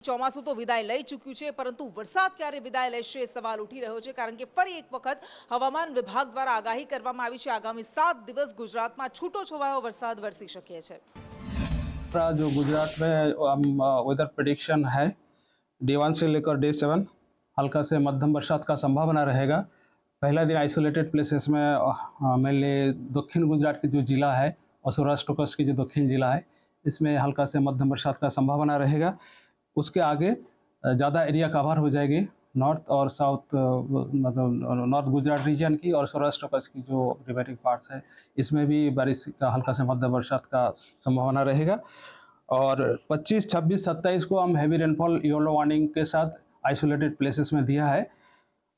ચોમાસું તો વિદાય લઈ ચૂક્યું છે, પરંતુ વરસાદ ક્યારે વિદાય લેશે સવાલ ઉઠી રહ્યો છે, કારણ કે ફરી એક વખત હવામાન વિભાગ દ્વારા આગાહી કરવામાં આવી છે। આગામી 7 દિવસ ગુજરાતમાં છૂટો છવાયો વરસાદ વરસી શકે છે। जो गुजरात में वेदर प्रेडिक्शन है डे 1 से लेकर डे 7 हल्का से मध्यम बरसात का संभावना रहेगा। पहला दिन आइसोलेटेड प्लेसेस में मेनली दक्षिण गुजरात की जो जिला है और सौराष्ट्र कच्छ की जो दक्षिण जिला है इसमें हल्का से मध्यम बरसात का संभावना रहेगा। उसके आगे ज़्यादा एरिया कवर हो जाएगी नॉर्थ और साउथ, मतलब नॉर्थ गुजरात रीजन की और सौराष्ट्र कच्छ की जो रिमेनिंग पार्ट्स है इसमें भी बारिश का हल्का से मध्यम बरसात का संभावना रहेगा। और 25, 26, 27 को हम हैवी रेनफॉल येलो वार्निंग के साथ आइसोलेटेड प्लेसेस में दिया है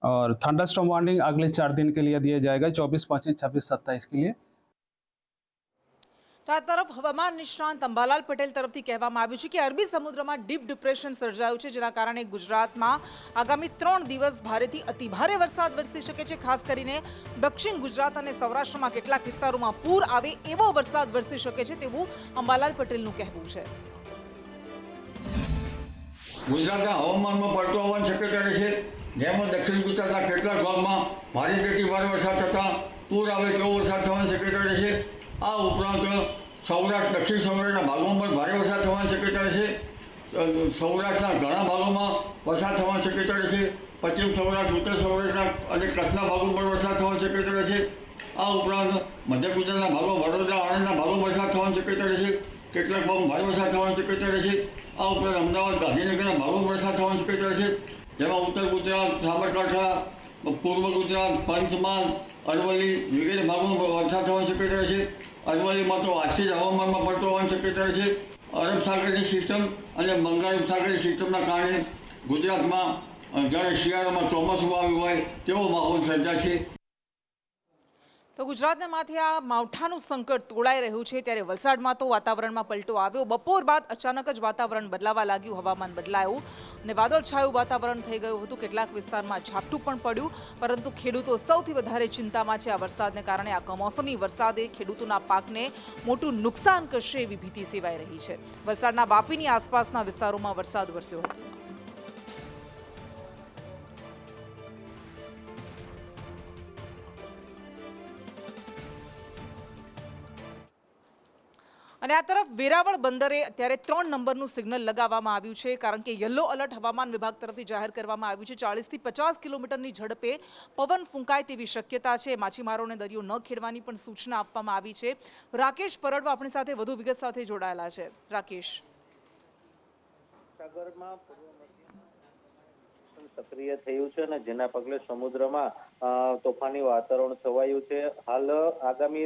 और थंडरस्टॉर्म वार्निंग अगले 4 दिन के लिए दिया जाएगा, 24, 25, 26, 27 के लिए। તો આ તરફ હવામાન નિષ્ણાંત અંબાલાલ પટેલ તરફથી કહેવામાં આવ્યું છે કે અરબી સમુદ્રમાં ડીપ ડિપ્રેશન સર્જાયું છે, જેના કારણે ગુજરાતમાં આગામી 3 દિવસ ભારેથી અતિભારે વરસાદ વરસી શકે છે। ખાસ કરીને દક્ષિણ ગુજરાત અને સૌરાષ્ટ્રમાં કેટલાક વિસ્તારોમાં પૂર આવે એવો વરસાદ વરસી શકે છે તેવું અંબાલાલ પટેલનું કહેવું છે। ગુજરાતના હવામાનમાં પલટો આવવાની શક્યતા રહેશે, જેમાં દક્ષિણ ગુજરાતના કેટલાક ભાગમાં ભારેથી ભારે વરસાદ થતાં પૂર આવે તેવો વરસાદ થવાની શક્યતા રહેશે। આ ઉપરાંત સૌરાષ્ટ્ર દક્ષિણ સૌરાષ્ટ્રના ભાગોમાં પણ ભારે વરસાદ થવાની શક્યતા રહેશે। સૌરાષ્ટ્રના ઘણા ભાગોમાં વરસાદ થવાની શક્યતા રહેશે। પશ્ચિમ સૌરાષ્ટ્ર, ઉત્તર સૌરાષ્ટ્રના અને કચ્છના ભાગોમાં પણ વરસાદ થવાની શક્યતા રહેશે। આ ઉપરાંત મધ્ય ગુજરાતના ભાગો, વડોદરા, આણંદના ભાગોમાં વરસાદ થવાની શક્યતા રહેશે। કેટલાક ભાગમાં ભારે વરસાદ થવાની શક્યતા રહેશે। આ ઉપરાંત અમદાવાદ, ગાંધીનગરના ભાગોમાં વરસાદ થવાની શક્યતા રહેશે, જેમાં ઉત્તર ગુજરાત, સાબરકાંઠા, પૂર્વ ગુજરાત, પંચમહાલ, અરવલ્લી વગેરે ભાગોમાં વરસાદ થવાની શક્યતા રહેશે। અરવલ્લીમાં તો આજથી જ હવામાનમાં પલટો આવવાની શક્યતા રહેશે। અરબ સાગરની સિસ્ટમ અને બંગાળ ઉપસાગરની સિસ્ટમના કારણે ગુજરાતમાં જ્યારે શિયાળામાં ચોમાસું આવ્યું હોય તેવો માહોલ સર્જાશે। તો ગુજરાતના માથે આ માવઠાનું સંકટ તોડાઈ રહ્યું છે, ત્યારે વલસાડમાં તો વાતાવરણમાં પલટો આવ્યો। બપોર બાદ અચાનક જ વાતાવરણ બદલાવા લાગ્યું, હવામાન બદલાયું અને વાદળછાયું વાતાવરણ થઈ ગયું હતું। કેટલાક વિસ્તારમાં ઝાપટું પણ પડ્યું, પરંતુ ખેડૂતો સૌથી વધારે ચિંતામાં છે। આ વરસાદને કારણે આ કમોસમી વરસાદે ખેડૂતોના પાકને મોટું નુકસાન કરશે એવી ભીતિ સેવાઈ રહી છે। વલસાડના વાપીની આસપાસના વિસ્તારોમાં વરસાદ વરસ્યો હતો। અને આ તરફ વેરાવળ બંદરે અત્યારે 3 નંબરનું સિગ્નલ લગાવવામાં આવ્યું છે, કારણ કે યલો એલર્ટ હવામાન વિભાગ તરફથી જાહેર કરવામાં આવ્યું છે। 40 થી 50 કિલોમીટરની ઝડપે પવન ફૂંકાય તેવી શક્યતા છે। માછીમારોને દરિયો ન ખેડવાની પણ સૂચના આપવામાં આવી છે। રાકેશ પરડવા આપણી સાથે વધુ વિગત સાથે જોડાયેલા છે। રાકેશ, સાગરમાં સક્રિય થયું છે અને જેના પગલે સમુદ્રમાં તોફાની વાતાવરણ છવાયું છે। હાલ આગામી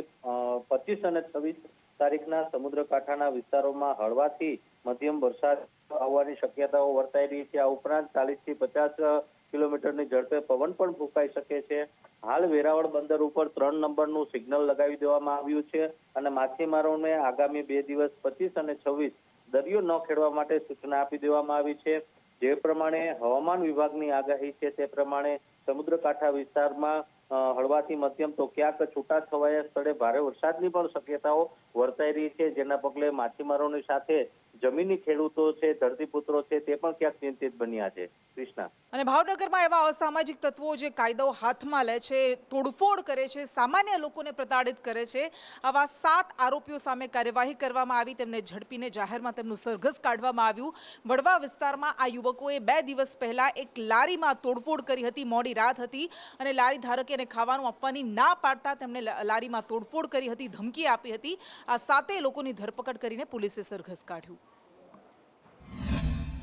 25 અને 26 તારીખના સમુદ્ર કાંઠાના વિસ્તારોમાં હળવાથી મધ્યમ વરસાદ આવવાની શક્યતાઓ વર્તાઈ રહી છે। આ ઉપરાંત 40 થી 50 કિલોમીટરની ઝડપે પવન પણ ફૂંકાઈ શકે છે। હાલ વેરાવળ બંદર ઉપર 3 નંબરનું સિગ્નલ લગાવી દેવામાં આવ્યું છે અને માછીમારોને આગામી 2 દિવસ 25 અને 26 દરિયો ન ખેડવા માટે સૂચના આપી દેવામાં આવી છે। જે પ્રમાણે હવામાન વિભાગની આગાહી છે તે પ્રમાણે સમુદ્ર કાંઠા વિસ્તારમાં હળવાથી મધ્યમ તો ક્યાંક છૂટાછવાયા સ્થળે ભારે વરસાદની પણ શક્યતાઓ વર્તાઈ રહી છે, જેના પગલે માછીમારોની સાથે જમીની ખેડૂતો છે, ધરતીપુત્રો છે, તે પણ ક્યાંક ચિંતિત બન્યા છે। કૃષ્ણા, અને ભાવનગરમાં એવા અસામાજિક તત્વો જે કાયદો હાથમાં લે છે, તોડફોડ કરે છે, સામાન્ય લોકોને પ્રતાડિત કરે છે, આવા 7 આરોપીઓ સામે કાર્યવાહી કરવામાં આવી। તેમને ઝડપીને જાહેરમાં તેમનું સરઘસ કાઢવામાં આવ્યું। વડવા વિસ્તારમાં આ યુવકોએ 2 દિવસ પહેલા એક લારીમાં તોડફોડ કરી હતી। મોડી રાત હતી અને લારી ધારકે એને ખાવાનું આપવાની ના પાડતા તેમણે લારીમાં તોડફોડ કરી હતી, ધમકી આપી હતી। આ 7 લોકોની ધરપકડ કરીને પોલીસે સરઘસ કાઢ્યું।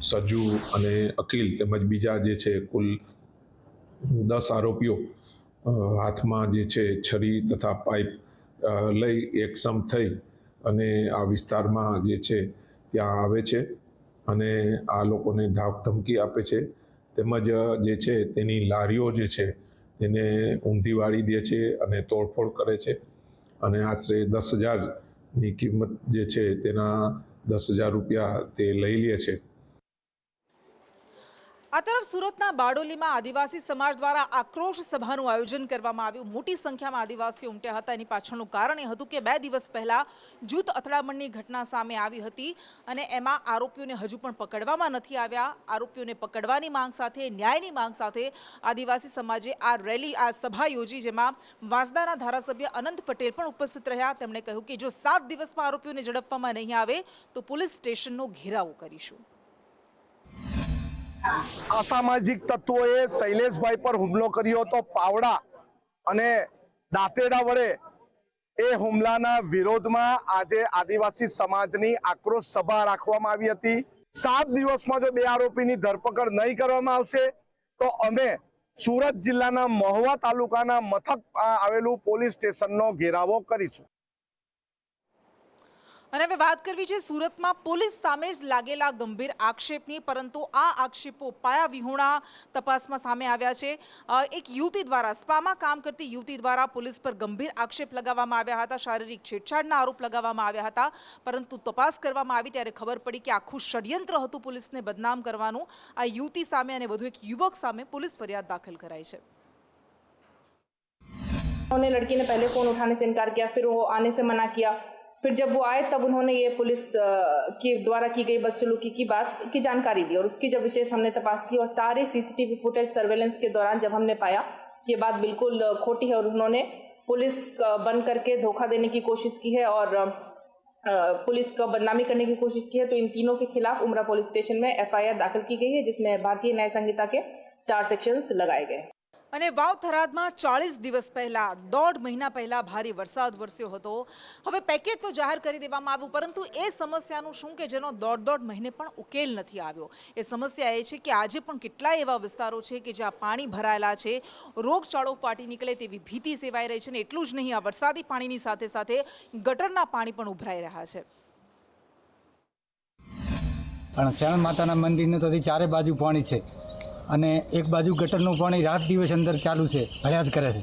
સજ્જુ અને અકિલ તેમજ બીજા જે છે કુલ 10 આરોપીઓ હાથમાં જે છે છરી તથા પાઇપ લઈ એકસમ થઈ અને આ વિસ્તારમાં જે છે ત્યાં આવે છે અને આ લોકોને ધાક ધમકી આપે છે, તેમજ જે છે તેની લારીઓ જે છે તેને ઊંધી વાળી દે છે અને તોડફોડ કરે છે અને આશરે 10,000ની કિંમત જે છે તેના 10,000 રૂપિયા તે લઈ લે છે। આ તરફ સુરતના બારડોલીમાં આદિવાસી સમાજ દ્વારા આક્રોશ સભાનું આયોજન કરવામાં આવ્યું. મોટી સંખ્યામાં આદિવાસીઓ ઉમટ્યા હતા. એની પાછળનું કારણ એ હતું કે 2 દિવસ પહેલા જૂથ અથડામણની ઘટના સામે આવી હતી અને એમાં આરોપીઓને હજુ પણ પકડવામાં નથી આવ્યા. આરોપીઓને પકડવાની માંગ સાથે, ન્યાયની માંગ સાથે આદિવાસી સમાજે આ રેલી, આ સભા યોજી, જેમાં વાંસદાના ધારાસભ્ય અનંત પટેલ પણ ઉપસ્થિત રહ્યા. તેમણે કહ્યું કે જો 7 દિવસમાં આરોપીઓને ઝડપવામાં નહીં આવે તો પોલીસ સ્ટેશનનો ઘેરાવો કરીશું. અસામાજિક તત્વોએ શૈલેષભાઈ પર હુમલો કર્યો હતો. પાવડા અને દાંતેડા વડે એ હુમલાના વિરોધમાં આજે આદિવાસી સમાજની આક્રોશ સભા રાખવામાં આવી હતી. 7 દિવસમાં જો 2 આરોપીની ધરપકડ નહીં કરવામાં આવશે તો અમે સુરત જિલ્લાના મહુવા તાલુકાના મથક આવેલું પોલીસ સ્ટેશનનો ઘેરાવો કરીશું. અને હવે વાત કરવી છે સુરતમાં પોલીસ સામે જ લાગેલા ગંભીર આક્ષેપની, પરંતુ આ આક્ષેપો પાયા વિહોણા તપાસમાં સામે આવ્યા છે. એક યુવતી દ્વારા, સ્પામાં કામ કરતી યુવતી દ્વારા પોલીસ પર ગંભીર આક્ષેપ લગાવવામાં આવ્યા હતા. શારીરિક છેડછાડના આરોપ લગાવવામાં આવ્યા હતા, પરંતુ તપાસ કરવામાં આવી ત્યારે ખબર પડી કે આખું ષડયંત્ર હતું પોલીસને બદનામ કરવાનું. આ યુવતી સામે અને વધુ એક યુવક સામે પોલીસ ફરિયાદ દાખલ કરાઈ છે. उन्होंने लड़की ने पहले फ़ोन उठाने से इनकार किया, फिर वो आने से मना किया. फिर जब वो आए तब उन्होंने ये पुलिस के द्वारा की गई बदसलूकी की बात की जानकारी दी और उसकी जब विशेष हमने तपास की और सारे सीसीटीवी फुटेज सर्वेलेंस के दौरान जब हमने पाया कि ये बात बिल्कुल खोटी है और उन्होंने पुलिस बन करके धोखा देने की कोशिश की है और पुलिस का बदनामी करने की कोशिश की है, तो इन तीनों के खिलाफ उमरा पुलिस स्टेशन में FIR दाखिल की गई है, जिसमें भारतीय न्याय संहिता के 4 सेक्शंस लगाए गए. અને વાવ થરાદમાં 40 દિવસ પહેલા, 1.5 મહિના પહેલા ભારે વરસાદ વરસ્યો હતો. હવે પેકેજ તો જાહેર કરી દેવામાં આવ્યું, પરંતુ એ સમસ્યાનું શું કે જેનો 1.5 મહિને પણ ઉકેલ નથી આવ્યો. એ સમસ્યા એ છે કે આજે પણ કેટલાય એવા વિસ્તારો છે કે જ્યાં પાણી ભરાયેલા છે, રોગચાળો ફાટી નીકળે તેવી ભીતિ સેવાઈ રહી છે. ને એટલું જ નહીં, આ વરસાદી પાણીની સાથે સાથે ગટરના પાણી પણ ઉભરાઈ રહ્યા છે. પણ શરણ માતાના મંદિરને તો ચારે બાજુ પાણી છે અને એક બાજુ ગટરનું પાણી રાત દિવસ અંદર ચાલુ છે, ભર્યા જ કરે છે.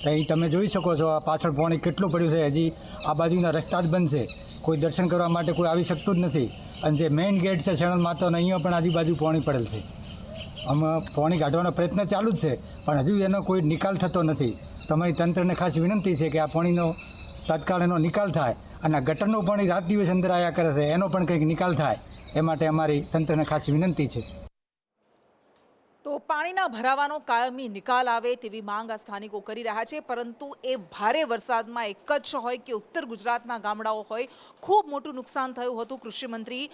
અહીં તમે જોઈ શકો છો આ પાછળ પાણી કેટલું પડ્યું છે. હજી આ બાજુના રસ્તા જ બંધ છે, કોઈ દર્શન કરવા માટે કોઈ આવી શકતું જ નથી. અને જે મેઇન ગેટ છે શરણ માતાનો, અહીંયા પણ આજુબાજુ પાણી પડેલ છે. આમાં પાણી કાઢવાનો પ્રયત્ન ચાલુ જ છે, પણ હજુ એનો કોઈ નિકાલ થતો નથી. તમારી તંત્રને ખાસ વિનંતી છે કે આ પાણીનો તત્કાળ એનો નિકાલ થાય અને આ ગટરનું પાણી રાત દિવસ અંદર આવ્યા કરે છે, એનો પણ કંઈક નિકાલ થાય, એ માટે અમારી તંત્રને ખાસ વિનંતી છે. તો પાણીના ભરાવાનો કાયમી નિકાલ આવે તેવી માંગ આ સ્થાનિકો કરી રહ્યા છે, પરંતુ એ ભારે વરસાદમાં એ કચ્છ હોય કે ઉત્તર ગુજરાતના ગામડાઓ હોય, ખૂબ મોટું નુકસાન થયું હતું. કૃષિમંત્રી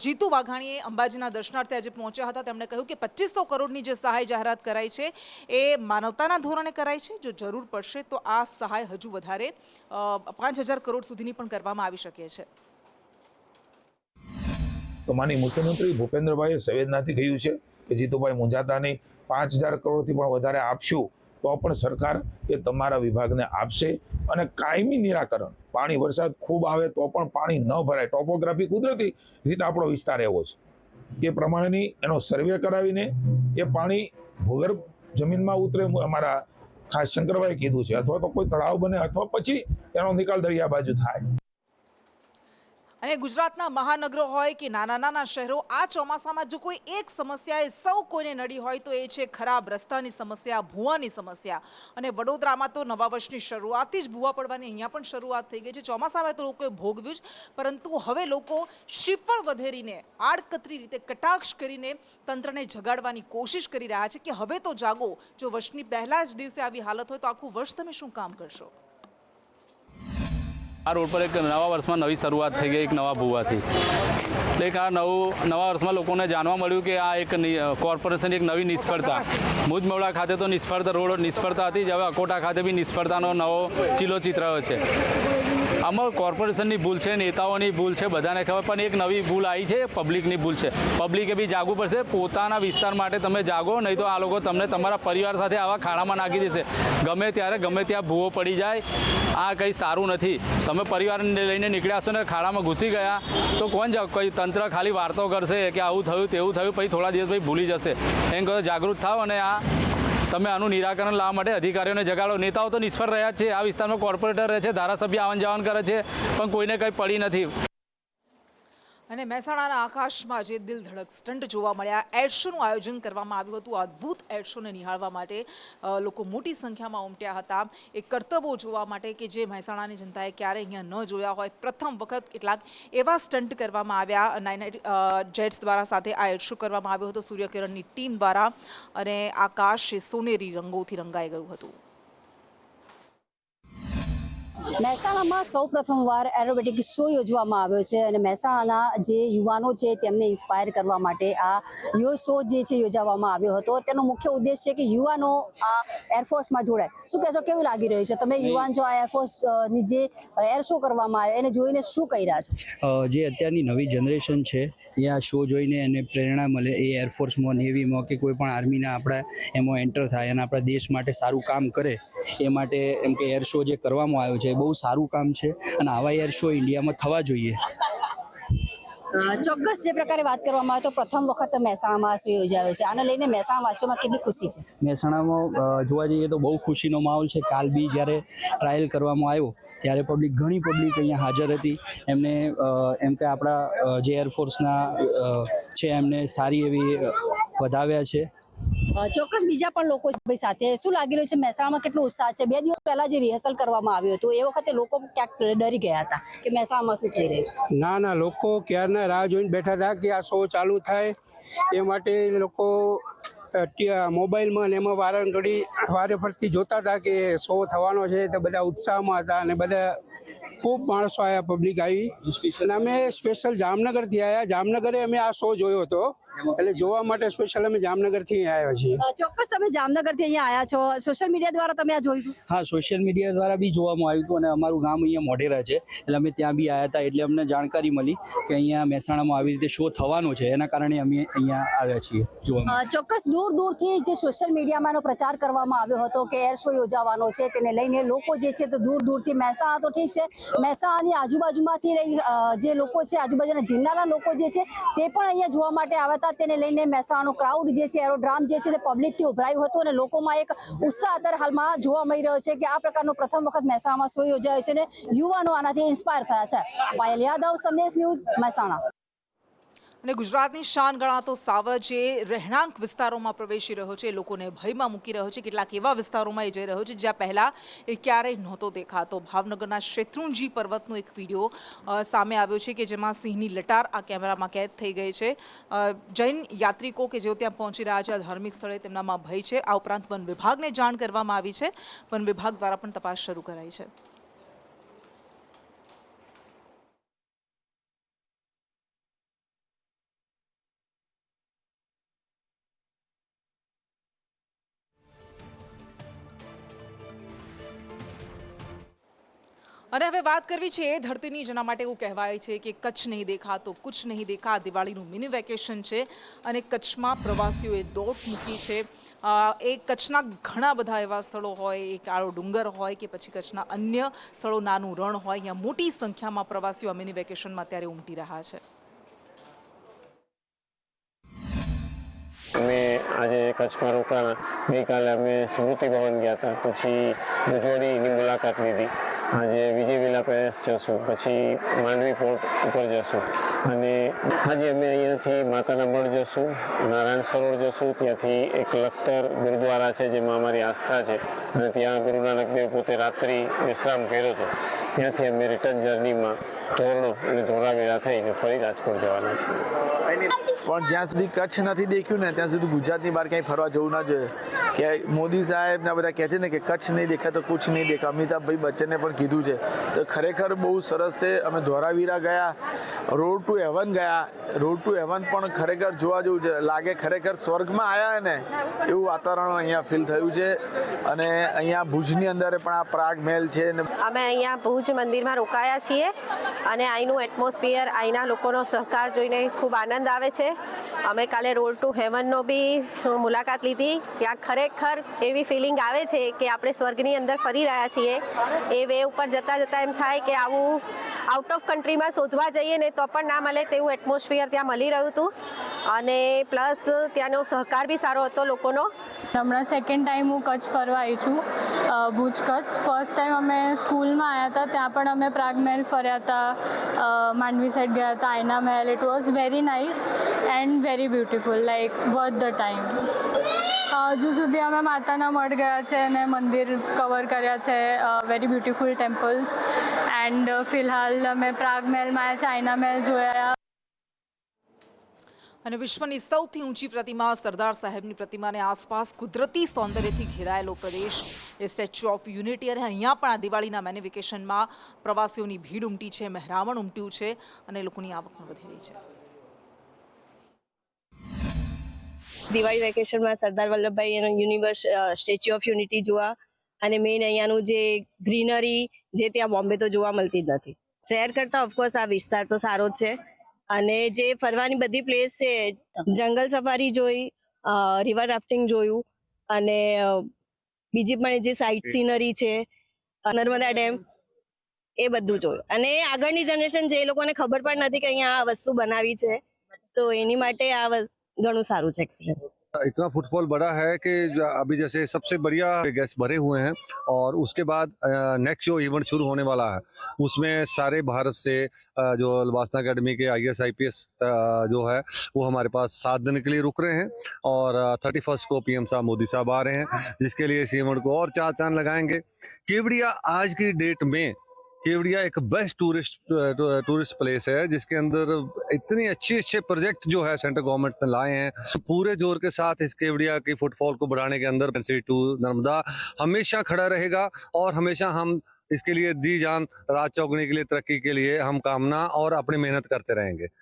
જીતુ વાઘાણીએ અંબાજીના દર્શનાર્થે આજે પહોંચ્યા હતા. તેમણે કહ્યું કે 2500 કરોડની જે સહાય જાહેરાત કરાઈ છે એ માનવતાના ધોરણે કરાઈ છે. જો જરૂર પડશે તો આ સહાય હજુ વધારે 5000 કરોડ સુધીની પણ કરવામાં આવી શકે છે. તો માનનીય મુખ્યમંત્રી ભૂપેન્દ્રભાઈએ સંવેદનાથી કહ્યું છે કે જીતુભાઈ મૂંઝાતાની 5000 કરોડથી પણ વધારે આપશું તો પણ સરકાર એ તમારા વિભાગને આપશે અને કાયમી નિરાકરણ. પાણી વરસાદ ખૂબ આવે તો પણ પાણી ન ભરાય, ટોપોગ્રાફી કુદરતી રીતે આપણો વિસ્તાર એવો છે, એ પ્રમાણેની એનો સર્વે કરાવીને એ પાણી ભૂગર્ભ જમીનમાં ઉતરે. અમારા ખાસ શંકરભાઈએ કીધું છે, અથવા તો કોઈ તળાવ બને અથવા પછી એનો નિકાલ દરિયા બાજુ થાય. અને ગુજરાતના મહાનગરો હોય કે નાના નાના શહેરો, આ ચોમાસામાં જો કોઈ એક સમસ્યાએ સૌ કોઈને નડી હોય તો એ છે ખરાબ રસ્તાની સમસ્યા, ભૂવાની સમસ્યા. અને વડોદરામાં તો નવા વર્ષની શરૂઆતથી જ ભૂવા પડવાની અહીંયા પણ શરૂઆત થઈ ગઈ છે. ચોમાસામાં તો લોકોએ ભોગવ્યું જ, પરંતુ હવે લોકો શ્રીફળ વધેરીને, આડકતરી રીતે કટાક્ષ કરીને તંત્રને જગાડવાની કોશિશ કરી રહ્યા છે કે હવે તો જાગો. જો વર્ષની પહેલા જ દિવસે આવી હાલત હોય તો આખું વર્ષ તમે શું કામ કરશો? આ રોડ પર એક નવા વર્ષમાં નવી શરૂઆત થઈ ગઈ, એક નવા ભૂવાથી. એટલે આ નવા વર્ષમાં લોકોને જાણવા મળ્યું કે આ એક કોર્પોરેશનની એક નવી નિષ્ફળતા. મુજમવડા ખાતે તો નિષ્ફળતા રોડ નિષ્ફળતા હતી જ, હવે અકોટા ખાતે બી નિષ્ફળતાનો નવો ચીલો ચિતરાયો છે. આમાં કોર્પોરેશનની ભૂલ છે, નેતાઓની ભૂલ છે, બધાને ખબર, પણ એક નવી ભૂલ આવી છે, પબ્લિકની ભૂલ છે. પબ્લિકે બી જાગવું પડશે. પોતાના વિસ્તાર માટે તમે જાગો, નહીં તો આ લોકો તમને તમારા પરિવાર સાથે આવા ખાડામાં નાખી દેશે. ગમે ત્યારે ગમે ત્યાં ભૂવો પડી જાય, આ કંઈ સારું નથી. તમે પરિવારને લઈને નીકળ્યા છો ને ખાડામાં ઘૂસી ગયા તો કોણ કોઈ તંત્ર ખાલી વાર્તો કરશે કે આવું થયું તેવું થયું, પછી થોડા દિવસ પછી ભૂલી જશે. એમ કહો જાગૃત થાવ અને આ તમે આનું નિરાકરણ લાવવા માટે અધિકારીઓને જગાડો. નેતાઓ તો નિષ્ફળ રહ્યા છે. આ વિસ્તારમાં કોર્પોરેટર રહે છે, ધારાસભ્ય આવન જાવન કરે છે, પણ કોઈને કંઈ પડી નથી. અને મહેસાણાના આકાશમાં જે દિલ ધડક સ્ટન્ટ જોવા મળ્યા, એર શોનું આયોજન કરવામાં આવ્યું હતું. અદ્ભુત એર શોને નિહાળવા માટે લોકો મોટી સંખ્યામાં ઉમટ્યા હતા. એ કરતબો જોવા માટે કે જે મહેસાણાની જનતાએ ક્યારેય અહીંયા ન જોયા હોય. પ્રથમ વખત કેટલાક એવા સ્ટન્ટ કરવામાં આવ્યા. 9 જેટ્સ દ્વારા સાથે આ એર શો કરવામાં આવ્યો હતો સૂર્યકિરણની ટીમ દ્વારા, અને આકાશ એ સોનેરી રંગોથી રંગાઈ ગયું હતું. મહેસાણામાં સૌ પ્રથમવાર એરોબેટિક શો યોજવામાં આવ્યો છે અને મહેસાણાના જે યુવાનો છે તેમને ઇન્સ્પાયર કરવા માટે આ શો જે છે યોજવામાં આવ્યો હતો. તેનો મુખ્ય ઉદ્દેશ છે કે યુવાનો આ એરફોર્સમાં જોડાય. શું કહેશો, કેવું લાગી રહ્યું છે? તમે યુવાન છો, આ એરફોર્સની જે એર શો કરવામાં આવ્યો એને જોઈને શું કહી રહ્યા છો? જે અત્યારની નવી જનરેશન છે એ આ શો જોઈને એને પ્રેરણા મળે, એ એરફોર્સમાં, નેવીમાં કે કોઈ પણ આર્મીના આપણા એમાં એન્ટર થાય અને આપણા દેશ માટે સારું કામ કરે, એ માટે એમ કે એર શો જે કરવામાં આવ્યો છે એ બહુ સારું કામ છે અને આવા એર શો ઇન્ડિયામાં થવા જોઈએ. ચોક્કસ જે પ્રકારે વાત કરવામાં આવે તો પ્રથમ વખત મહેસાણામાં શો યોજાયો છે. આને લઈને મહેસાણાવાસીઓમાં કેટલી ખુશી છે? મહેસાણામાં જોવા જઈએ તો બહુ ખુશીનો માહોલ છે. કાલ બી જ્યારે ટ્રાયલ કરવામાં આવ્યો ત્યારે ઘણી પબ્લિક અહીંયા હાજર હતી. એમને એમ કે આપણા જે એરફોર્સના છે એમને સારી એવી વધાવ્યા છે. ચોક્કસ બીજા પણ લોકો આપણી સાથે. શું લાગી રહ્યું છે મહેસાણામાં કેટલો ઉત્સાહ છે? 2 દિવસ પહેલા જે રિહર્સલ કરવામાં આવ્યું હતું એ વખતે લોકો ક્યાંક ડરી ગયા હતા કે મહેસાણામાં શું થઈ રહ્યું? ના, લોકો ક્યારના રાહ જોઈને બેઠા હતા કે આ શો ચાલુ થાય. એ માટે લોકો મોબાઈલમાં અને એમાં વારે ફરતી જોતા હતા કે શો થવાનો છે, તો બધા ઉત્સાહમાં હતા અને બધા ખૂબ માણસો આવ્યા, પબ્લિક આવી. અને અમે સ્પેશિયલ જામનગરથી આવ્યા. જામનગરે અમે આ શો જોયો હતો, એટલે જોવા માટે સ્પેશિયલ અમે જામનગરથી આવ્યા છીએ. ચોક્કસ તમે જામનગરથી અહીંયા આવ્યા છો, સોશિયલ મીડિયા દ્વારા તમે આ જોયું? હા, સોશિયલ મીડિયા દ્વારા બી જોવામાં આવ્યું હતું અને અમારું ગામ અહીંયા મોઢેરા છે એટલે અમે ત્યાં બી આવ્યા હતા. એટલે અમને જાણકારી મળી કે અહીંયા મહેસાણામાં આવી રીતે શો થવાનો છે, એના કારણે અમે અહીંયા આવ્યા છીએ જોવા. ચોક્કસ દૂરથી જે સોશિયલ મીડિયામાં એનો પ્રચાર કરવામાં આવ્યો હતો કે એર શો યોજાવાનો છે, તેને લઈને લોકો જે છે તો દૂરથી, મહેસાણા તો ઠીક છે, મહેસાણાની આજુબાજુમાંથી જે લોકો છે, આજુબાજુના જિલ્લાના લોકો જે છે તે પણ અહીંયા જોવા માટે આવ્યા હતા. તેને લઈને મહેસાણાનું ક્રાઉડ જે છે, એરોડ્રામ જે છે તે પબ્લિકથી ઉભરાયું હતું અને લોકોમાં એક ઉત્સાહ અત્યારે હાલમાં જોવા મળી રહ્યો છે કે આ પ્રકારનો પ્રથમ વખત મહેસાણામાં શો યોજાયો છે અને યુવાનો આનાથી ઇન્સ્પાયર થયા છે. પાયલ યાદવ, સંદેશ ન્યૂઝ, મહેસાણા. અને ગુજરાતની શાન ગણાતો સાવજ એ રહેણાંક વિસ્તારોમાં પ્રવેશી રહ્યો છે, લોકોને ભયમાં મૂકી રહ્યો છે. કેટલાક એવા વિસ્તારોમાં એ જઈ રહ્યો છે જ્યાં પહેલાં એ ક્યારેય નહોતો દેખાતો. ભાવનગરના શેત્રુંજી પર્વતનો એક વિડીયો સામે આવ્યો છે કે જેમાં સિંહની લટાર આ કેમેરામાં કેદ થઈ ગઈ છે. જૈન યાત્રિકો કે જેઓ ત્યાં પહોંચી રહ્યા છે આ ધાર્મિક સ્થળે, તેમનામાં ભય છે. આ ઉપરાંત વન વિભાગને જાણ કરવામાં આવી છે. વન વિભાગ દ્વારા પણ તપાસ શરૂ કરાઈ છે. અને હવે વાત કરવી છે એ ધરતીની, જેના માટે એવું કહેવાય છે કે કચ્છ નહીં દેખા તો કુછ નહીં દેખા. દિવાળીનું મિની વેકેશન છે અને કચ્છમાં પ્રવાસીઓએ દોટ મૂકી છે. એ કચ્છના ઘણા બધા એવા સ્થળો હોય, એ કાળો ડુંગર હોય કે પછી કચ્છના અન્ય સ્થળો, નાનું રણ હોય, અહીંયા મોટી સંખ્યામાં પ્રવાસીઓ મિની વેકેશનમાં અત્યારે ઉમટી રહ્યા છે. અમે આજે કચ્છમાં રોકાણા. ગઈકાલે અમે સ્મૃતિ ભવન ગયા હતા, પછી ભુજોડીની મુલાકાત લીધી. આજે વિજય વિલા પેલેસ જશું, પછી માંડવી પોર્ટ ઉપર જશું અને આજે અમે અહીંયાથી માતાના મઢ જશું, નારાયણ સરોવર જશું. ત્યાંથી એક લખતર ગુરુદ્વારા છે જેમાં અમારી આસ્થા છે અને ત્યાં ગુરુ નાનક દેવ પોતે રાત્રિ વિશ્રામ કર્યો હતો. ત્યાંથી અમે રિટર્ન જર્નીમાં ધોરણો અને ધોરાવેરા થઈને ફરી રાજકોટ જવાના છીએ. પણ જ્યાં સુધી કચ્છ નથી દેખ્યું ને ત્યાં સુધી ગુજરાતની બહાર ક્યાંય ફરવા જવું ના જોઈએ. કે મોદી સાહેબ ને બધા કહે છે ને કે કચ્છ નહીં દેખા તો કુછ નહીં દેખા. અમિતાભભાઈ બચ્ચને પણ કીધું છે, તો ખરેખર બહુ સરસ છે. અમે ધોરાવીરા ગયા, રોડ ટુ હેવન ગયા. રોડ ટુ હેવન પણ ખરેખર જોવા જેવું છે. લાગે ખરેખર સ્વર્ગમાં આવ્યા ને એવું વાતાવરણ અહીંયા ફીલ થયું છે. અને અહીંયા ભુજની અંદર પણ આ પ્રાગ મહેલ છે. અમે અહીંયા ભુજ મંદિરમાં રોકાયા છીએ અને અહીંનું એટમોસ્ફિયર, અહીંના લોકોનો સહકાર જોઈને ખૂબ આનંદ આવે છે. અમે કાલે રોડ ટુ હેવનનો બી મુલાકાત લીધી. ત્યાં ખરેખર એવી ફિલિંગ આવે છે કે આપણે સ્વર્ગની અંદર ફરી રહ્યા છીએ. એ વે ઉપર જતાં એમ થાય કે આવું આઉટ ઓફ કન્ટ્રીમાં શોધવા જઈએ ને તો પણ ના મળે તેવું એટમોસ્ફિયર ત્યાં મળી રહ્યું હતું. અને પ્લસ ત્યાંનો સહકાર બી સારો હતો લોકોનો. હમણાં સેકન્ડ ટાઈમ હું કચ્છ ફરવા આવી છું, ભુજ કચ્છ. ફર્સ્ટ ટાઈમ અમે સ્કૂલમાં આવ્યા હતા, ત્યાં પણ અમે પ્રાગ મહેલ ફર્યા હતા, માંડવી સાઈડ ગયા હતા, Aina Mahal. It was very nice and very beautiful, like worth the time. હજુ સુધી અમે માતાના મઢ ગયા છે અને મંદિર કવર કર્યા છે, વેરી બ્યુટિફુલ ટેમ્પલ્સ. એન્ડ ફિલહાલ અમે પ્રાગ મહેલમાં આવ્યા છે, આયના મહેલ જોયા. અને વિશ્વની સૌથી ઊંચી પ્રતિમા સરદાર સાહેબની પ્રતિમાને આસપાસ કુદરતી સૌંદર્યથી ઘેરાયેલો પ્રદેશ એ સ્ટેચ્યુ ઓફ યુનિટી. અને અહીંયા પણ આ દિવાળીના મેનિફિકેશનમાં પ્રવાસીઓની ભીડ ઉમટી છે, મહેરામણ ઉમટ્યું છે અને લોકોની આવક પણ વધી રહી છે. દિવાળી વેકેશનમાં Sardar Vallabhbhai universe statue of unity જોવા, અને મેઇન અહીંયાનું જે ગ્રીનરી જે ત્યાં બોમ્બે તો જોવા મળતી જ નથી. શહેર કરતાં ઓફકોર્સ આ વિસ્તાર તો સારો જ છે. અને જે ફરવાની બધી પ્લેસ છે, જંગલ સફારી જોઈ, રિવર રાફ્ટિંગ જોયું, અને બીજી પણ જે સાઇટ સિનરી છે, નર્મદા ડેમ, એ બધું જોયું. અને આગળની જનરેશન જે લોકોને ખબર પણ નથી કે અહીંયા આ વસ્તુ બનાવી છે, તો એની માટે આ ઘણું સારું છે एक्सपीरियंस. इतना फुटफॉल बढ़ा है कि अभी जैसे सबसे बढ़िया गेस्ट भरे हुए हैं, और उसके बाद नेक्स्ट जो इवेंट शुरू होने वाला है उसमें सारे भारत से जो वासना अकेडमी के IAS IPS जो है वो हमारे पास 7 दिन के लिए रुक रहे हैं, और 31 को PM साहब मोदी साहब आ रहे हैं, जिसके लिए इस इवेंट को और 4 चांद लगाएंगे. केवड़िया आज की डेट में केवड़िया एक बेस्ट टूरिस्ट प्लेस है, जिसके अंदर इतनी अच्छे प्रोजेक्ट जो है सेंट्रल गवर्नमेंट ने लाए हैं. पूरे जोर के साथ इस केवड़िया की फुटफॉल को बढ़ाने के अंदर टू नर्मदा हमेशा खड़ा रहेगा, और हमेशा हम इसके लिए दी जान रात चौगुनी के लिए तरक्की के लिए हम कामना और अपनी मेहनत करते रहेंगे.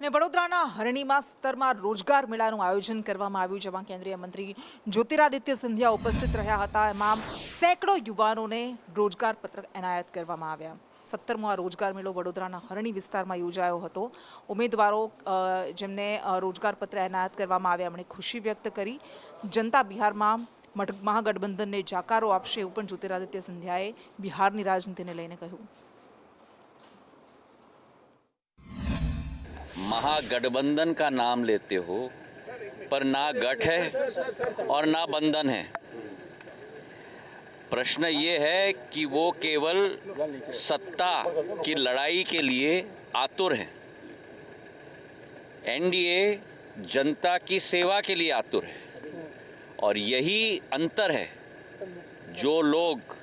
અને વડોદરાના હરણીમાં 17મા રોજગાર મેળાનું આયોજન કરવામાં આવ્યું, જેમાં કેન્દ્રીય મંત્રી જ્યોતિરાદિત્ય સિંધિયા ઉપસ્થિત રહ્યા હતા. એમાં સેંકડો યુવાનોને રોજગાર પત્રક એનાયત કરવામાં આવ્યા. 17મો આ રોજગાર મેળો વડોદરાના હરણી વિસ્તારમાં યોજાયો હતો. ઉમેદવારો જેમને રોજગાર પત્ર એનાયત કરવામાં આવ્યા, એમણે ખુશી વ્યક્ત કરી. જનતા બિહારમાં મહાગઠબંધનને જાકારો આપશે એવું પણ જ્યોતિરાદિત્ય સિંધિયાએ બિહારની રાજનીતિને લઈને કહ્યું. महागठबंधन का नाम लेते हो, पर ना गठ है और ना बंधन है. प्रश्न ये है कि वो केवल सत्ता की लड़ाई के लिए आतुर हैं. NDA जनता की सेवा के लिए आतुर है, और यही अंतर है. जो लोग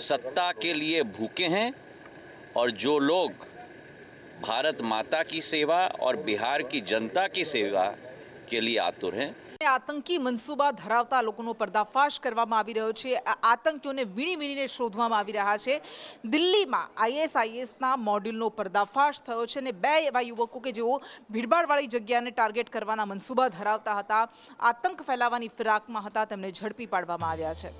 सत्ता के लिए भूखे हैं और जो लोग भारत माता की सेवा और बिहार की जनता की सेवा के लिए आतुर हैं. આતંકી મનસૂબા ધરાવતા લોકોનો પર્દાફાશ કરવામાં આવી રહ્યો છે. આતંકીઓને વીણીને શોધવામાં આવી રહ્યા છે. દિલ્હીમાં ISISના મોડ્યુલનો પર્દાફાશ થયો છે, અને 2 એવા યુવકો કે જેઓ ભીડભાડવાળી જગ્યાને ટાર્ગેટ કરવાના મનસૂબા ધરાવતા હતા, આતંક ફેલાવવાની ફિરાકમાં હતા, તેમને ઝડપી પાડવામાં આવ્યા છે.